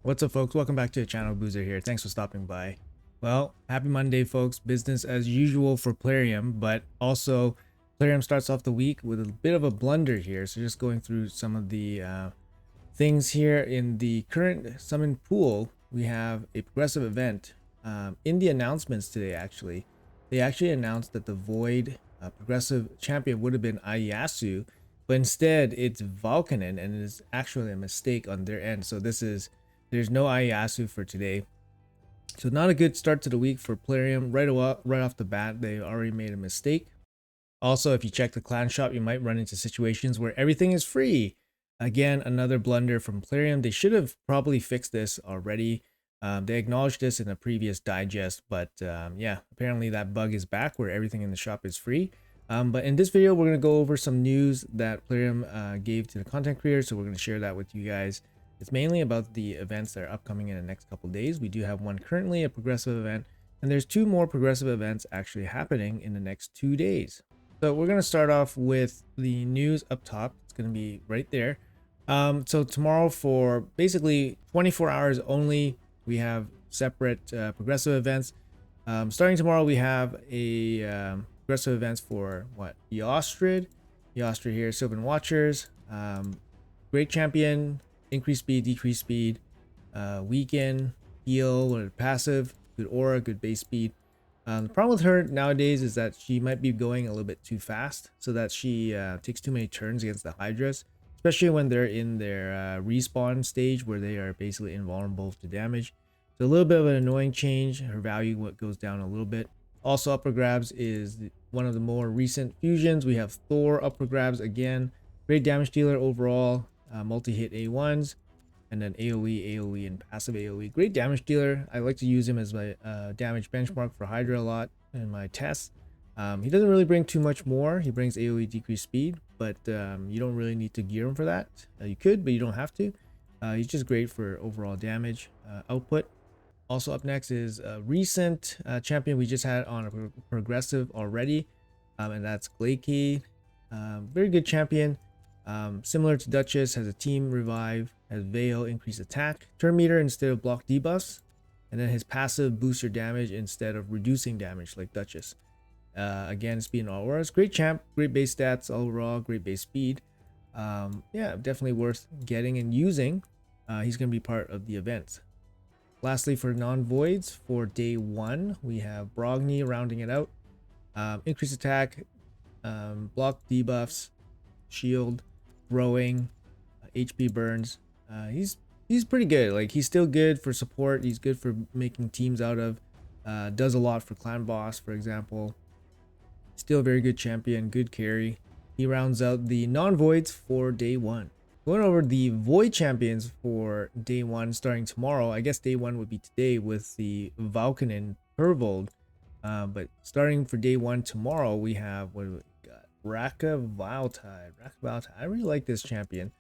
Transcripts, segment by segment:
What's up, folks? Welcome back to the channel. Boozer here. Thanks for stopping by. Well, happy Monday, folks. Business as usual for Plarium, but also Plarium starts off the week with a bit of a blunder here. So just going through some of the things here in the current summon pool, we have a progressive event. In the announcements today, they actually announced that the Void progressive champion would have been Ayasu, but instead it's Valkanen, and it is actually a mistake on their end. So there's no Ayasu for today. So not a good start to the week for Plarium. Right off the bat, they already made a mistake. Also, if you check the clan shop, you might run into situations where everything is free. Again, another blunder from Plarium. They should have probably fixed this already. They acknowledged this in a previous digest, but yeah, apparently that bug is back where everything in the shop is free. But in this video, we're going to go over some news that Plarium gave to the content creators, so we're going to share that with you guys. It's mainly about the events that are upcoming in the next couple days. We do have one currently, a progressive event, and there's two more progressive events actually happening in the next 2 days. So we're going to start off with the news up top. It's going to be right there. So tomorrow, for basically 24 hours only, we have separate progressive events. Starting tomorrow, we have a progressive events for what? Eostrid here, Sylvan Watchers, Great Champion, increase speed, decrease speed, weaken, heal, or passive, good aura, good base speed. The problem with her nowadays is that she might be going a little bit too fast, so that she takes too many turns against the Hydras, especially when they're in their respawn stage where they are basically invulnerable to damage. So a little bit of an annoying change. Her value goes down a little bit. Also up for grabs is one of the more recent fusions. We have Thor up for grabs again. Great damage dealer overall. Multi-hit A1s, and then AoE, and passive AoE. Great damage dealer. I like to use him as my damage benchmark for Hydra a lot in my tests. He doesn't really bring too much more. He brings AoE decreased speed, but you don't really need to gear him for that. You could, but you don't have to. He's just great for overall damage output. Also up next is a recent champion we just had on a progressive already, and that's Glakeade. Very good champion. Similar to Duchess, has a team revive, has Veil, increase attack, turn meter instead of block debuffs, and then his passive boosts your damage instead of reducing damage like Duchess. Again, speed and all auras. Great champ, great base stats overall, great base speed. Yeah, definitely worth getting and using. He's going to be part of the event. Lastly, for non-voids, for day 1, we have Brogni rounding it out. Increase attack, block debuffs, shield, throwing, HP burns. He's pretty good. Like, he's still good for support. He's good for making teams out of. Does a lot for clan boss, for example. Still a very good champion, good carry. He rounds out the non-voids for day 1. Going over the void champions for day 1 starting tomorrow. I guess day 1 would be today with the Valkanen Hervold. But starting for day 1 tomorrow, we have, what do we got? Raka Viltide. I really like this champion.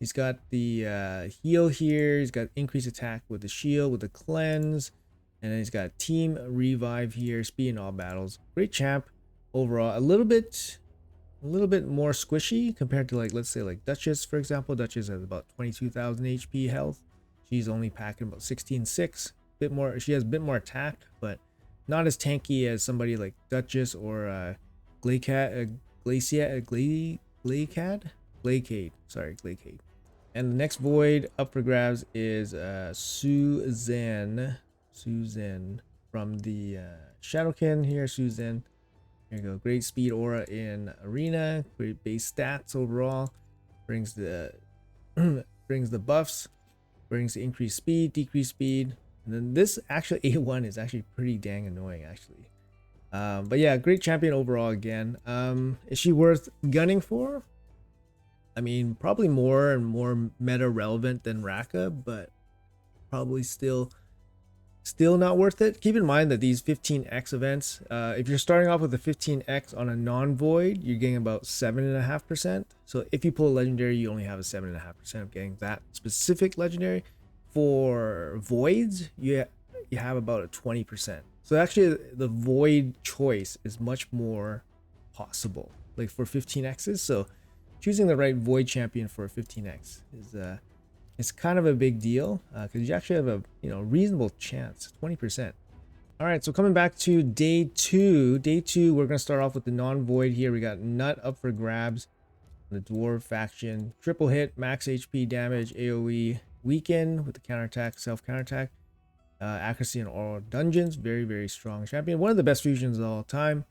He's got the heal here. He's got increased attack with the shield, with the cleanse. And then he's got team revive here, speed in all battles. Great champ overall. A little bit more squishy compared to, like, let's say like Duchess, for example. Duchess has about 22,000 HP health. She's only packing about 16.6. Bit more. She has a bit more attack, but not as tanky as somebody like Duchess or Glakeade. Glakeade. And the next void up for grabs is Susan from the Shadowkin here. Susan. Here you go. Great speed aura in arena. Great base stats overall. Brings the buffs. Brings the increased speed, decreased speed. And then this actually A1 is actually pretty dang annoying actually. But yeah, great champion overall again. Is she worth gunning for? I mean, probably more and more meta relevant than Raka, but probably still not worth it. Keep in mind that these 15x events, if you're starting off with a 15x on a non-void, you're getting about 7.5%. So if you pull a legendary, you only have a 7.5% of getting that specific legendary. For voids, you have about a 20%. So actually the void choice is much more possible, like for 15x's. So choosing the right void champion for 15x is it's kind of a big deal because you actually have a reasonable chance, 20%. All right, so coming back to day two. Day two, we're gonna start off with the non-void here. We got Nut up for grabs. The Dwarf faction, triple hit, max HP damage, AoE, weaken with the counterattack, self counterattack, accuracy in all dungeons. Very, very strong champion. One of the best fusions of all time.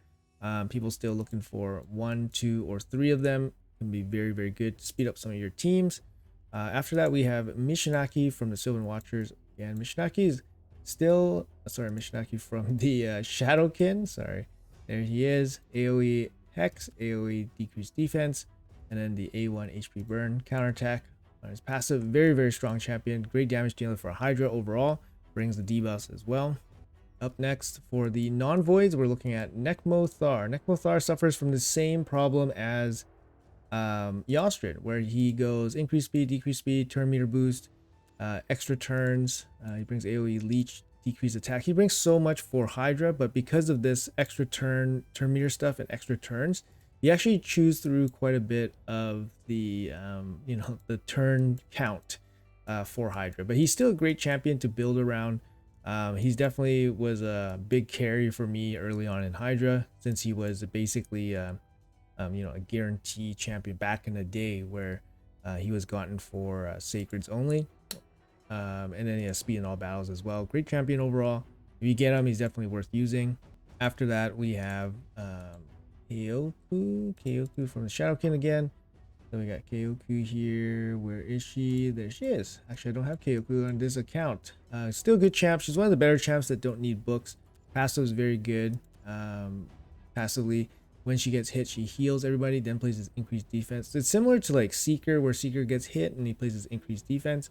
People still looking for 1, 2, or 3 of them. Can be very, very good to speed up some of your teams. After that, we have Mishinaki from the Sylvan Watchers. And Mishinaki is still, sorry, Mishinaki from the Shadowkin. Sorry, there he is. AoE Hex, AoE decreased defense, and then the A1 HP burn counterattack on his passive. Very, very strong champion. Great damage dealer for Hydra overall. Brings the debuffs as well. Up next for the non-voids, we're looking at Nekmothar. Nekmothar suffers from the same problem as Yostrid, where he goes increase speed, decrease speed, turn meter boost, extra turns. He brings AoE leech, decrease attack. He brings so much for Hydra, but because of this extra turn meter stuff and extra turns, you actually chews through quite a bit of the the turn count for Hydra. But he's still a great champion to build around. He's definitely was a big carry for me early on in Hydra, since he was basically a guarantee champion back in the day, where he was gotten for sacreds only. And then he has speed in all battles as well. Great champion overall. If you get him, he's definitely worth using. After that, we have Kyoku from the Shadowkin again. Then we got Kyoku here. Where is she? There she is. Actually, I don't have Kyoku on this account. Still a good champ. She's one of the better champs that don't need books. Passive is very good. Passively, when she gets hit, she heals everybody, then places increased defense. So it's similar to like Seeker, where Seeker gets hit and he places increased defense.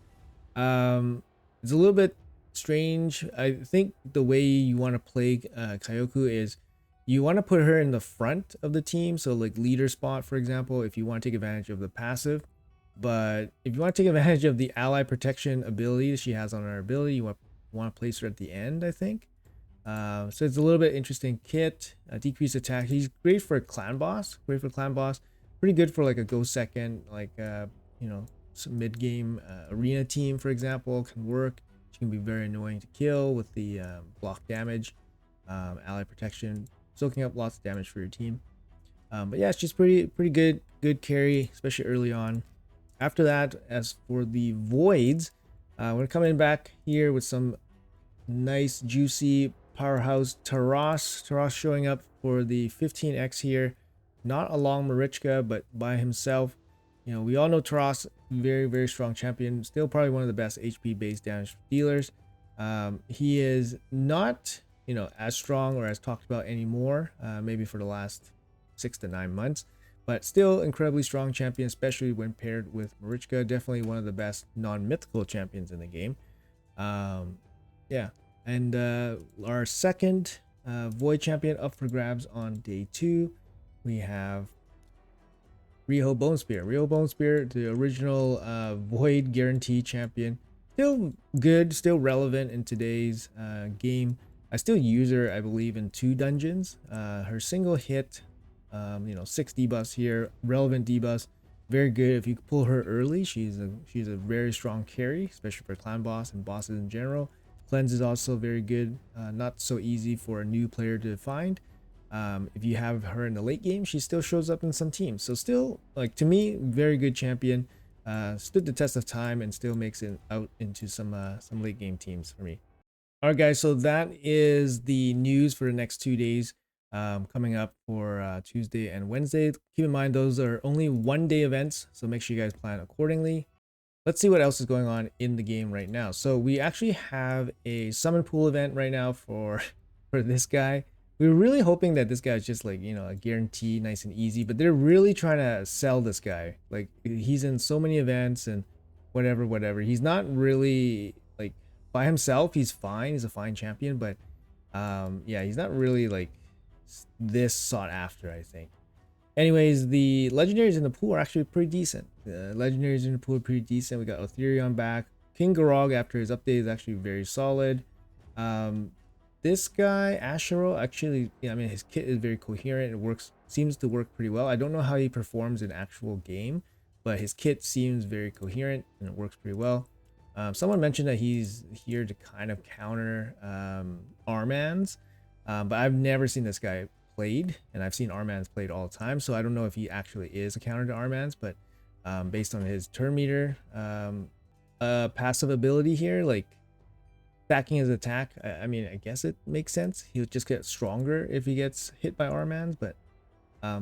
It's a little bit strange. I think the way you want to play Kyoku is you want to put her in the front of the team, so like leader spot, for example, if you want to take advantage of the passive. But if you want to take advantage of the ally protection ability she has on her ability, you want to place her at the end, I think. So it's a little bit interesting kit. Decreased attack. He's great for a clan boss. Pretty good for like a go second, like some mid game arena team, for example, can work. She can be very annoying to kill with the block damage, ally protection, soaking up lots of damage for your team. But yeah, she's pretty good carry, especially early on. After that, as for the voids, we're coming back here with some nice juicy powerhouse Taras. Taras showing up for the 15x here, not along Marichka, but by himself. We all know Taras, very strong champion, still probably one of the best HP based damage dealers. He is not as strong or as talked about anymore, maybe for the last 6 to 9 months, but still incredibly strong champion, especially when paired with Marichka. Definitely one of the best non-mythical champions in the game. Yeah, and our second void champion up for grabs on day 2, we have Riho Bonespear. Riho Bonespear, the original void guarantee champion, still good, still relevant in today's game. I still use her, I believe, in 2 dungeons. Her single hit, 6 debuffs here, relevant debuffs, very good. If you pull her early, she's a very strong carry, especially for clan boss and bosses in general. Cleanse is also very good, not so easy for a new player to find. If you have her in the late game, she still shows up in some teams. So still, like, to me, very good champion. Stood the test of time and still makes it out into some late game teams for me. All right, guys, so that is the news for the next 2 days coming up for Tuesday and Wednesday. Keep in mind, those are only 1-day events, so make sure you guys plan accordingly. Let's see what else is going on in the game right now. So we actually have a summon pool event right now for this guy. We were really hoping that this guy is just like, a guarantee, nice and easy, but they're really trying to sell this guy. Like, he's in so many events and whatever. He's not really, like, by himself, he's fine. He's a fine champion, but yeah, he's not really like this sought after, I think. Anyways, the legendaries in the pool are actually pretty decent. The legendaries in the pool are pretty decent. We got Ethereum back. King Garog, after his update, is actually very solid. This guy, Ashero, actually, his kit is very coherent. It seems to work pretty well. I don't know how he performs in actual game, but his kit seems very coherent and it works pretty well. Someone mentioned that he's here to kind of counter Armans, but I've never seen this guy played, and I've seen Armans played all the time, so I don't know if he actually is a counter to Armans, but based on his turn meter passive ability here, like stacking his attack, I mean, I guess it makes sense. He'll just get stronger if he gets hit by Armans, but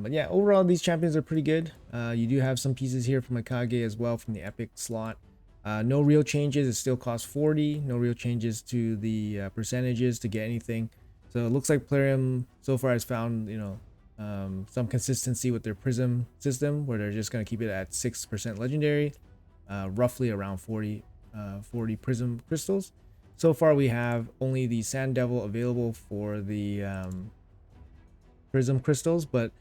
yeah, overall these champions are pretty good. You do have some pieces here from Akage as well from the epic slot. No real changes. It still costs 40. No real changes to the percentages to get anything. So it looks like Plarium so far has found, you know, some consistency with their Prism system, where they're just going to keep it at 6% legendary, roughly around 40 Prism crystals. So far we have only the Sand Devil available for the Prism crystals, but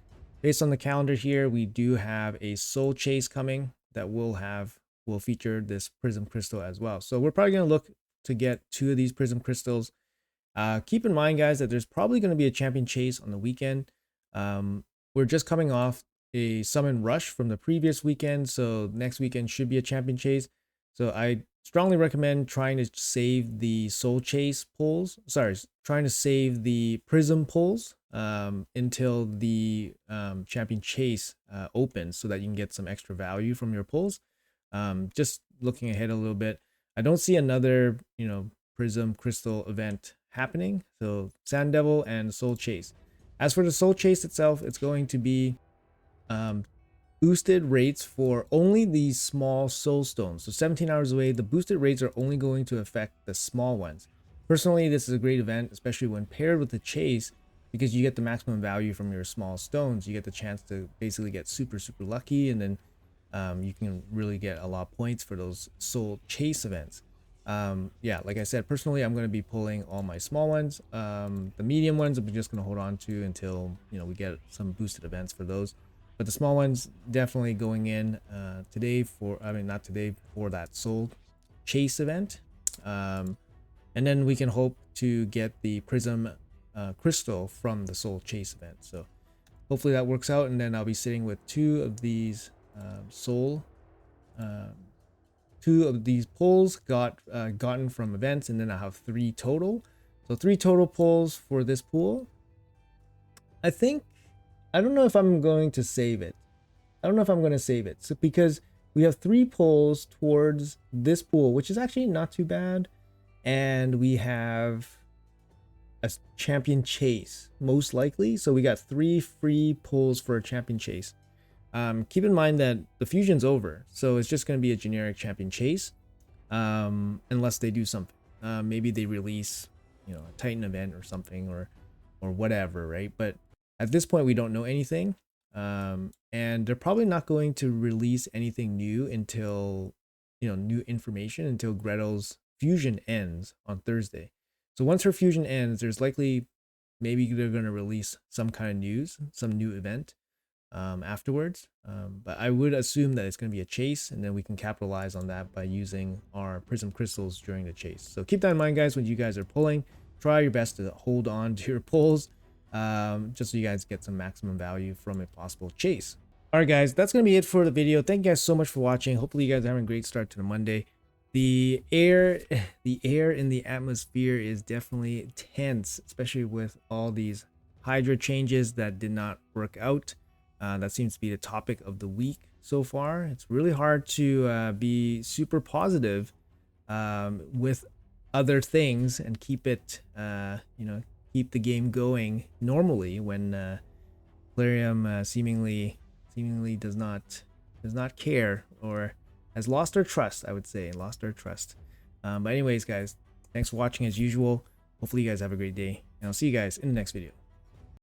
based on the calendar here, we do have a Soul Chase coming that will feature this Prism crystal as well. So we're probably going to look to get 2 of these Prism crystals. Keep in mind, guys, that there's probably going to be a champion chase on the weekend. We're just coming off a summon rush from the previous weekend, so next weekend should be a champion chase. So I strongly recommend trying to save the Soul Chase pulls. Sorry, trying to save the Prism pulls until the champion chase opens, so that you can get some extra value from your pulls. Just looking ahead a little bit, I don't see another, you know, Prism crystal event happening. So Sand Devil and Soul Chase. As for the Soul Chase itself, it's going to be boosted rates for only these small soul stones. So 17 hours away, the boosted rates are only going to affect the small ones. Personally, this is a great event, especially when paired with the chase, because you get the maximum value from your small stones. You get the chance to basically get super lucky, and then you can really get a lot of points for those soul chase events. Yeah, like I said, personally, I'm going to be pulling all my small ones. The medium ones I'm just going to hold on to until, you know, we get some boosted events for those. But the small ones definitely going in today for, I mean, not today, for that soul chase event. And then we can hope to get the Prism crystal from the soul chase event. So hopefully that works out, and then I'll be sitting with 2 of these soul 2 of these pulls gotten from events, and then I have 3 total. So 3 total pulls for this pool. I don't know if I'm going to save it. So because we have 3 pulls towards this pool, which is actually not too bad, and we have a champion chase most likely. So we got 3 free pulls for a champion chase. Keep in mind that the fusion's over, so it's just going to be a generic champion chase, unless they do something. Maybe they release, you know, a Titan event or something, or whatever, right? But at this point, we don't know anything, and they're probably not going to release anything new until, you know, new information until Gretel's fusion ends on Thursday. So once her fusion ends, there's likely maybe they're going to release some kind of news, some new event afterwards, but I would assume that it's going to be a chase, and then we can capitalize on that by using our Prism crystals during the chase. So keep that in mind, guys. When you guys are pulling, try your best to hold on to your pulls, just so you guys get some maximum value from a possible chase. All right, guys, that's going to be it for the video. Thank you guys so much for watching. Hopefully you guys are having a great start to the Monday. The air in the atmosphere is definitely tense, especially with all these Hydra changes that did not work out. That seems to be the topic of the week so far. It's really hard to be super positive with other things and keep it, you know, keep the game going normally when Plarium seemingly does not care, or has lost our trust. I would say lost our trust. But anyways, guys, thanks for watching as usual. Hopefully you guys have a great day, and I'll see you guys in the next video.